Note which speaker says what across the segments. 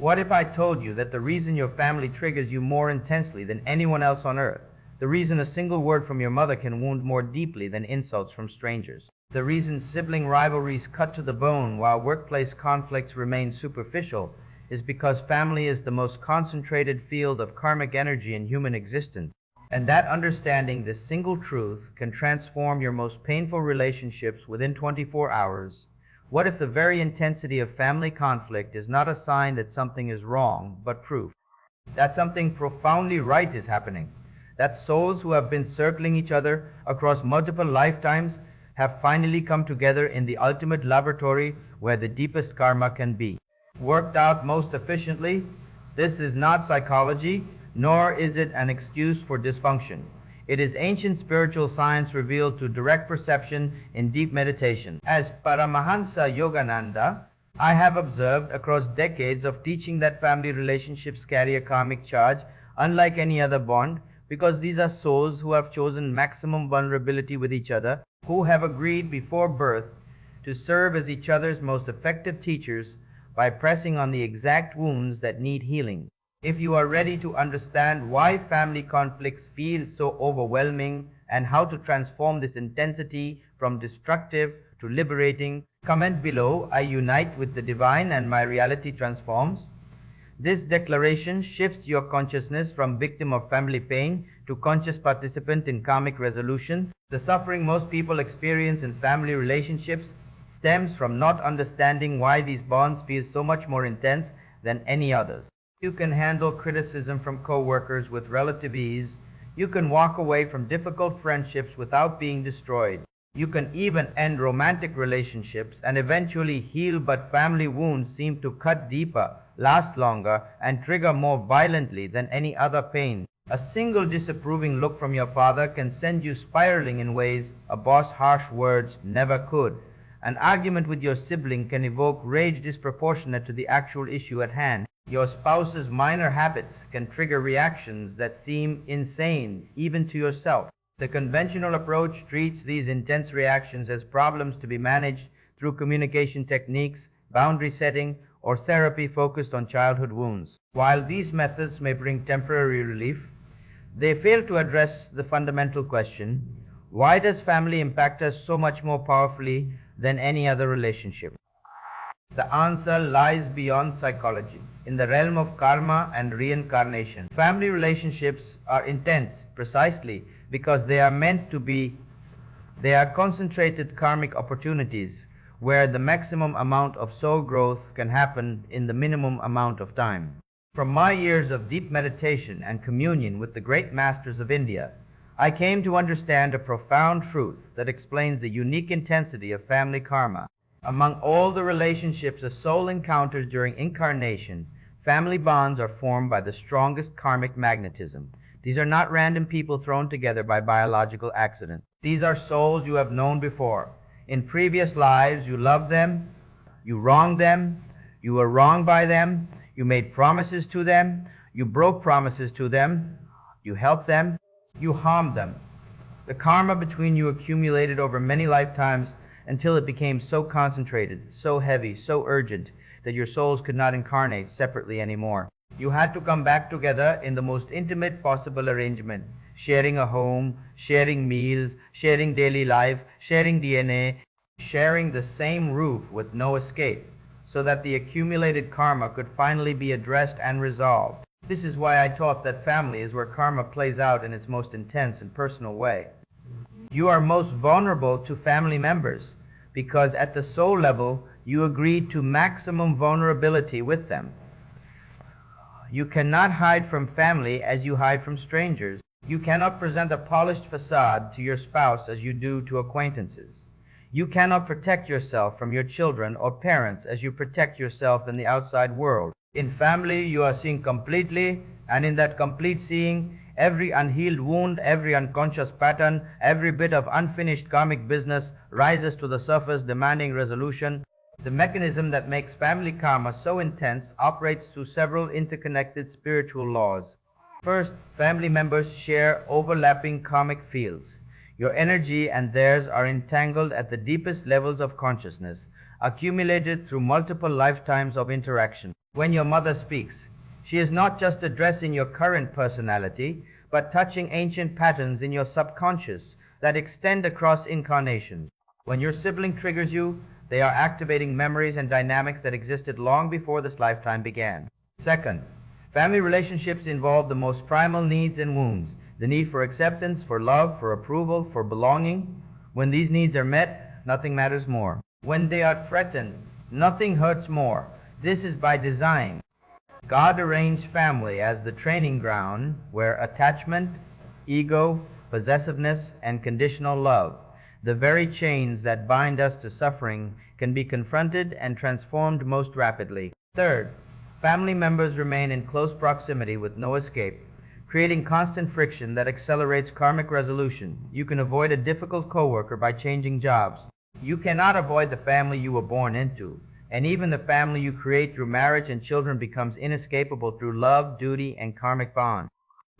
Speaker 1: What if I told you that the reason your family triggers you more intensely than anyone else on earth, the reason a single word from your mother can wound more deeply than insults from strangers, the reason sibling rivalries cut to the bone while workplace conflicts remain superficial, is because family is the most concentrated field of karmic energy in human existence, and that understanding this single truth can transform your most painful relationships within 24 hours. What if the very intensity of family conflict is not a sign that something is wrong, but proof that something profoundly right is happening? That souls who have been circling each other across multiple lifetimes have finally come together in the ultimate laboratory where the deepest karma can be worked out most efficiently. This is not psychology, nor is it an excuse for dysfunction. It is ancient spiritual science revealed through direct perception in deep meditation. As Paramahansa Yogananda, I have observed across decades of teaching that family relationships carry a karmic charge unlike any other bond, because these are souls who have chosen maximum vulnerability with each other, who have agreed before birth to serve as each other's most effective teachers by pressing on the exact wounds that need healing. If you are ready to understand why family conflicts feel so overwhelming and how to transform this intensity from destructive to liberating, comment below, "I unite with the divine and my reality transforms." This declaration shifts your consciousness from victim of family pain to conscious participant in karmic resolution. The suffering most people experience in family relationships stems from not understanding why these bonds feel so much more intense than any others. You can handle criticism from co-workers with relative ease. You can walk away from difficult friendships without being destroyed. You can even end romantic relationships and eventually heal, but family wounds seem to cut deeper, last longer, and trigger more violently than any other pain. A single disapproving look from your father can send you spiraling in ways a boss's harsh words never could. An argument with your sibling can evoke rage disproportionate to the actual issue at hand. Your spouse's minor habits can trigger reactions that seem insane, even to yourself. The conventional approach treats these intense reactions as problems to be managed through communication techniques, boundary setting, or therapy focused on childhood wounds. While these methods may bring temporary relief, they fail to address the fundamental question: why does family impact us so much more powerfully than any other relationship? The answer lies beyond psychology, in the realm of karma and reincarnation. Family relationships are intense precisely because they are meant to be. They are concentrated karmic opportunities where the maximum amount of soul growth can happen in the minimum amount of time. From my years of deep meditation and communion with the great masters of India, I came to understand a profound truth that explains the unique intensity of family karma. Among all the relationships a soul encounters during incarnation, family bonds are formed by the strongest karmic magnetism. These are not random people thrown together by biological accident. These are souls you have known before. In previous lives, you loved them, you wronged them, you were wronged by them, you made promises to them, you broke promises to them, you helped them, you harmed them. The karma between you accumulated over many lifetimes until it became so concentrated, so heavy, so urgent that your souls could not incarnate separately anymore. You had to come back together in the most intimate possible arrangement, sharing a home, sharing meals, sharing daily life, sharing DNA, sharing the same roof with no escape, so that the accumulated karma could finally be addressed and resolved. This is why I taught that family is where karma plays out in its most intense and personal way. You are most vulnerable to family members because at the soul level you agreed to maximum vulnerability with them. You cannot hide from family as you hide from strangers. You cannot present a polished facade to your spouse as you do to acquaintances. You cannot protect yourself from your children or parents as you protect yourself in the outside world. In family, you are seen completely, and in that complete seeing, every unhealed wound, every unconscious pattern, every bit of unfinished karmic business rises to the surface, demanding resolution. The mechanism that makes family karma so intense operates through several interconnected spiritual laws. First, family members share overlapping karmic fields. Your energy and theirs are entangled at the deepest levels of consciousness, accumulated through multiple lifetimes of interaction. When your mother speaks, she is not just addressing your current personality, but touching ancient patterns in your subconscious that extend across incarnations. When your sibling triggers you, they are activating memories and dynamics that existed long before this lifetime began. Second, family relationships involve the most primal needs and wounds, the need for acceptance, for love, for approval, for belonging. When these needs are met, nothing matters more. When they are threatened, nothing hurts more. This is by design. God arranged family as the training ground where attachment, ego, possessiveness, and conditional love, the very chains that bind us to suffering, can be confronted and transformed most rapidly. Third, family members remain in close proximity with no escape, creating constant friction that accelerates karmic resolution. You can avoid a difficult coworker by changing jobs. You cannot avoid the family you were born into, and even the family you create through marriage and children becomes inescapable through love, duty, and karmic bond.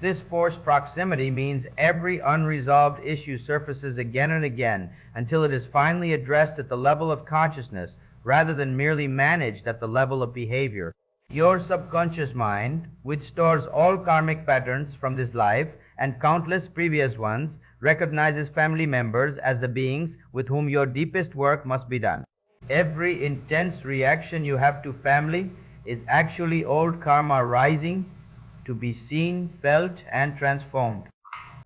Speaker 1: This forced proximity means every unresolved issue surfaces again and again until it is finally addressed at the level of consciousness rather than merely managed at the level of behavior. Your subconscious mind, which stores all karmic patterns from this life and countless previous ones, recognizes family members as the beings with whom your deepest work must be done. Every intense reaction you have to family is actually old karma rising to be seen, felt, and transformed.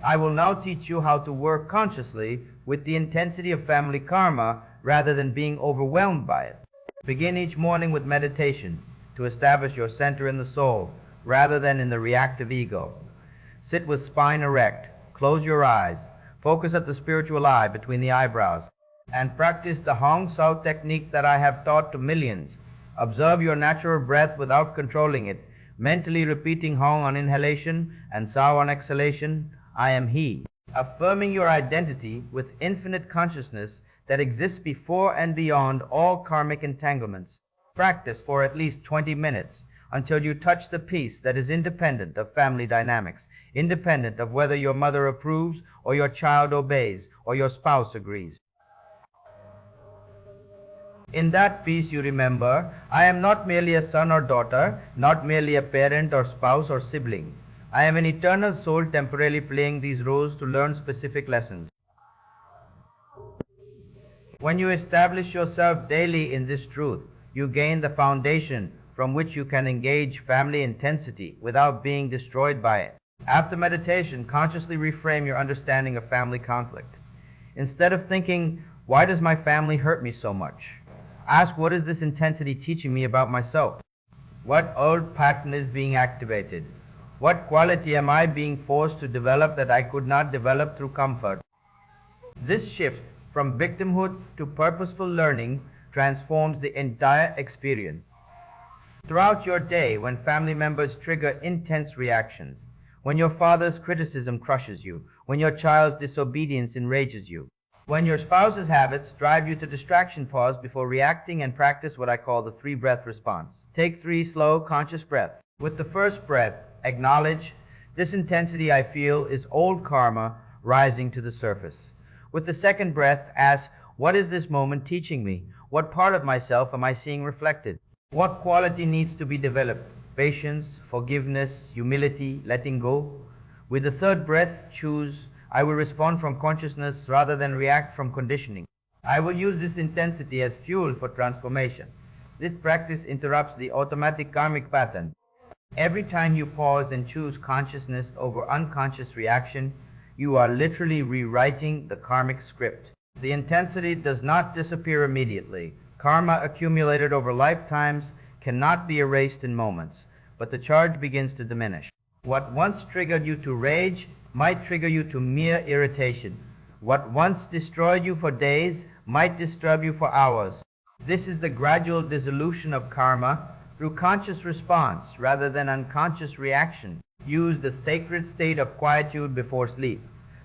Speaker 1: I will now teach you how to work consciously with the intensity of family karma rather than being overwhelmed by it. Begin each morning with meditation to establish your center in the soul rather than in the reactive ego. Sit with spine erect, close your eyes, focus at the spiritual eye between the eyebrows, and practice the Hong Sao technique that I have taught to millions. Observe your natural breath without controlling it, mentally repeating Hong on inhalation and Sao on exhalation, I am He. Affirming your identity with infinite consciousness that exists before and beyond all karmic entanglements. Practice for at least 20 minutes until you touch the peace that is independent of family dynamics, independent of whether your mother approves or your child obeys or your spouse agrees. In that peace you remember, I am not merely a son or daughter, not merely a parent or spouse or sibling. I am an eternal soul temporarily playing these roles to learn specific lessons. When you establish yourself daily in this truth, you gain the foundation from which you can engage family intensity without being destroyed by it. After meditation, consciously reframe your understanding of family conflict. Instead of thinking, why does my family hurt me so much? Ask, what is this intensity teaching me about myself? What old pattern is being activated? What quality am I being forced to develop that I could not develop through comfort? This shift from victimhood to purposeful learning transforms the entire experience. Throughout your day, when family members trigger intense reactions, when your father's criticism crushes you, when your child's disobedience enrages you, when your spouse's habits drive you to distraction, pause before reacting and practice what I call the 3-breath response. Take 3 slow, conscious breaths. With the first breath, acknowledge, this intensity I feel is old karma rising to the surface. With the second breath, ask, what is this moment teaching me? What part of myself am I seeing reflected? What quality needs to be developed? Patience, forgiveness, humility, letting go. With the third breath, choose, I will respond from consciousness rather than react from conditioning. I will use this intensity as fuel for transformation. This practice interrupts the automatic karmic pattern. Every time you pause and choose consciousness over unconscious reaction, you are literally rewriting the karmic script. The intensity does not disappear immediately. Karma accumulated over lifetimes cannot be erased in moments, but the charge begins to diminish. What once triggered you to rage might trigger you to mere irritation. What once destroyed you for days might disturb you for hours. This is the gradual dissolution of karma through conscious response rather than unconscious reaction. Use the sacred state of quietude before sleep,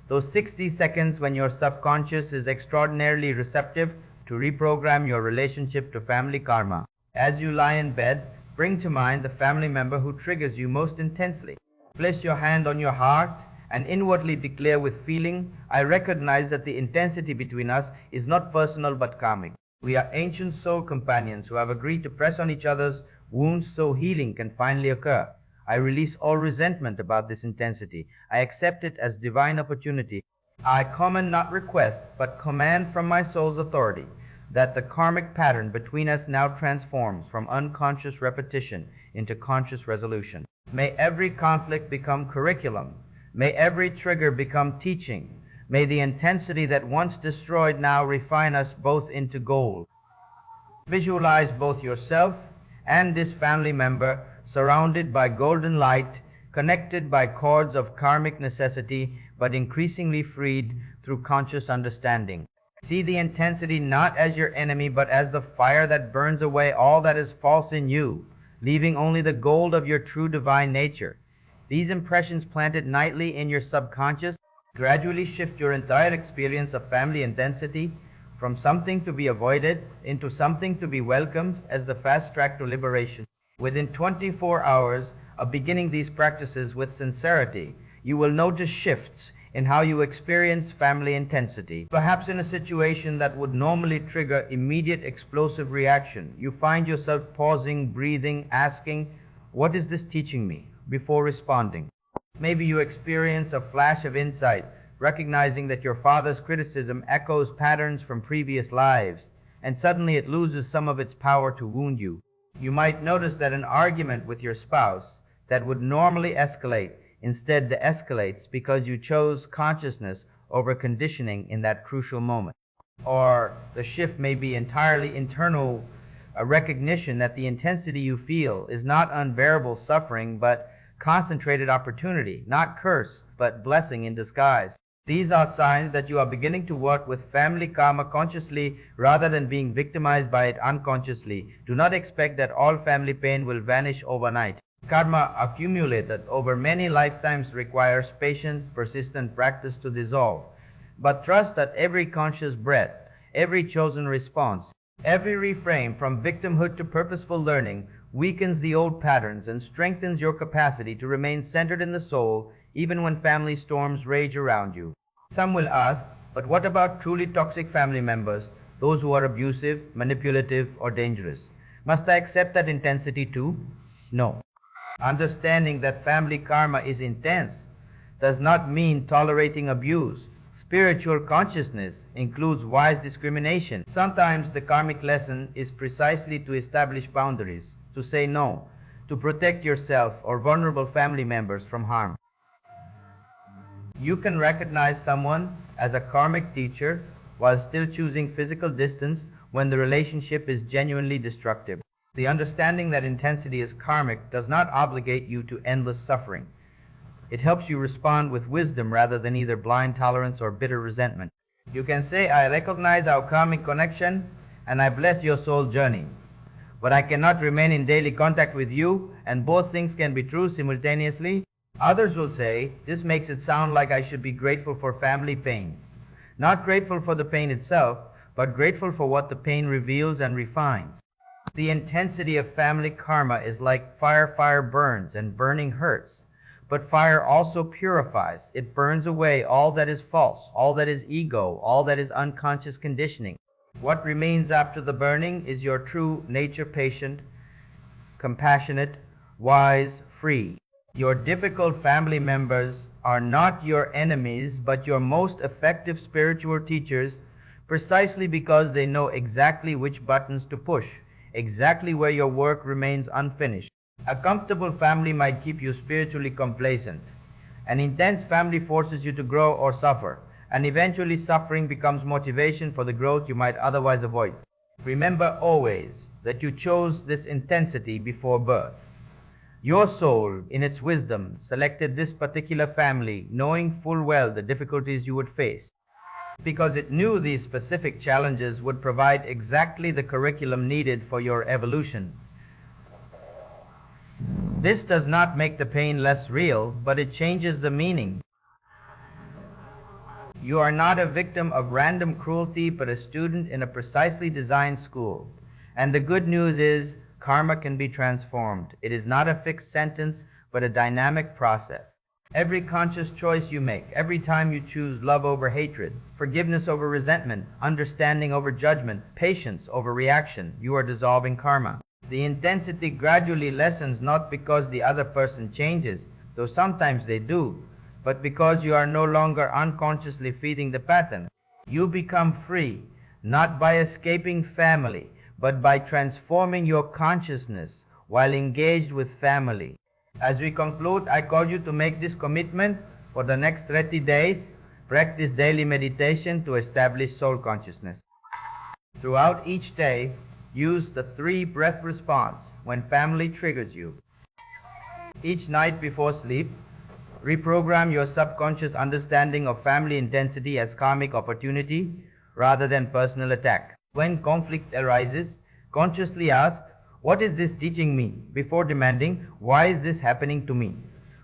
Speaker 1: those 60 seconds when your subconscious is extraordinarily receptive to reprogram your relationship to family karma. As you lie in bed, bring to mind the family member who triggers you most intensely. Place your hand on your heart and inwardly declare with feeling, I recognize that the intensity between us is not personal but karmic. We are ancient soul companions who have agreed to press on each other's wounds so healing can finally occur. I release all resentment about this intensity. I accept it as divine opportunity. I command, not request, but command from my soul's authority that the karmic pattern between us now transforms from unconscious repetition into conscious resolution. May every conflict become curriculum. May every trigger become teaching. May the intensity that once destroyed now refine us both into gold. Visualize both yourself and this family member surrounded by golden light, connected by cords of karmic necessity, but increasingly freed through conscious understanding. See the intensity not as your enemy, but as the fire that burns away all that is false in you, leaving only the gold of your true divine nature. These impressions planted nightly in your subconscious gradually shift your entire experience of family intensity from something to be avoided into something to be welcomed as the fast track to liberation. Within 24 hours of beginning these practices with sincerity, you will notice shifts in how you experience family intensity. Perhaps in a situation that would normally trigger immediate explosive reaction, you find yourself pausing, breathing, asking, "What is this teaching me?" before responding. Maybe you experience a flash of insight, recognizing that your father's criticism echoes patterns from previous lives, and suddenly it loses some of its power to wound you. You might notice that an argument with your spouse that would normally escalate instead de-escalates because you chose consciousness over conditioning in that crucial moment. Or the shift may be entirely internal, a recognition that the intensity you feel is not unbearable suffering, but concentrated opportunity, not curse, but blessing in disguise. These are signs that you are beginning to work with family karma consciously rather than being victimized by it unconsciously. Do not expect that all family pain will vanish overnight. Karma accumulated over many lifetimes requires patient, persistent practice to dissolve. But trust that every conscious breath, every chosen response, every reframe from victimhood to purposeful learning weakens the old patterns and strengthens your capacity to remain centered in the soul even when family storms rage around you. Some will ask, but what about truly toxic family members, those who are abusive, manipulative, or dangerous? Must I accept that intensity too? No. Understanding that family karma is intense does not mean tolerating abuse. Spiritual consciousness includes wise discrimination. Sometimes the karmic lesson is precisely to establish boundaries, to say no, to protect yourself or vulnerable family members from harm. You can recognize someone as a karmic teacher while still choosing physical distance when the relationship is genuinely destructive. The understanding that intensity is karmic does not obligate you to endless suffering. It helps you respond with wisdom rather than either blind tolerance or bitter resentment. You can say, "I recognize our karmic connection and I bless your soul journey. But I cannot remain in daily contact with you," and both things can be true simultaneously. Others will say, "This makes it sound like I should be grateful for family pain." Not grateful for the pain itself, but grateful for what the pain reveals and refines. The intensity of family karma is like fire. Fire burns, and burning hurts. But fire also purifies. It burns away all that is false, all that is ego, all that is unconscious conditioning. What remains after the burning is your true nature, patient, compassionate, wise, free. Your difficult family members are not your enemies, but your most effective spiritual teachers, precisely because they know exactly which buttons to push, exactly where your work remains unfinished. A comfortable family might keep you spiritually complacent. An intense family forces you to grow or suffer, and eventually suffering becomes motivation for the growth you might otherwise avoid. Remember always that you chose this intensity before birth. Your soul, in its wisdom, selected this particular family, knowing full well the difficulties you would face, because it knew these specific challenges would provide exactly the curriculum needed for your evolution. This does not make the pain less real, but it changes the meaning. You are not a victim of random cruelty, but a student in a precisely designed school. And the good news is, karma can be transformed. It is not a fixed sentence, but a dynamic process. Every conscious choice you make, every time you choose love over hatred, forgiveness over resentment, understanding over judgment, patience over reaction, you are dissolving karma. The intensity gradually lessens not because the other person changes, though sometimes they do, but because you are no longer unconsciously feeding the pattern. You become free, not by escaping family, but by transforming your consciousness while engaged with family. As we conclude, I call you to make this commitment for the next 30 days. Practice daily meditation to establish soul consciousness. Throughout each day, use the 3-breath response when family triggers you. Each night before sleep, reprogram your subconscious understanding of family intensity as karmic opportunity rather than personal attack. When conflict arises, consciously ask, "What is this teaching me?" before demanding, "Why is this happening to me?"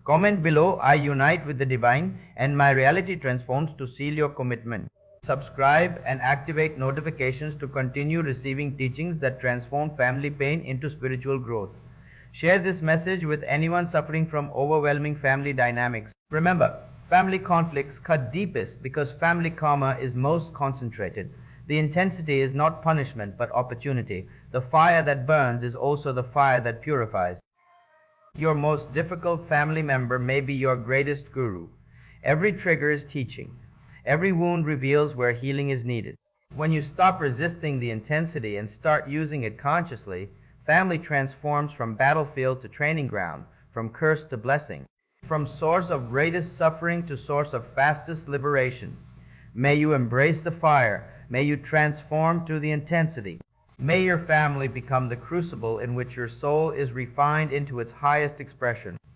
Speaker 1: Comment below, "I unite with the divine and my reality transforms," to seal your commitment. Subscribe and activate notifications to continue receiving teachings that transform family pain into spiritual growth. Share this message with anyone suffering from overwhelming family dynamics. Remember, family conflicts cut deepest because family karma is most concentrated. The intensity is not punishment but opportunity. The fire that burns is also the fire that purifies. Your most difficult family member may be your greatest guru. Every trigger is teaching. Every wound reveals where healing is needed. When you stop resisting the intensity and start using it consciously, family transforms from battlefield to training ground, from curse to blessing, from source of greatest suffering to source of fastest liberation. May you embrace the fire. May you transform through the intensity. May your family become the crucible in which your soul is refined into its highest expression.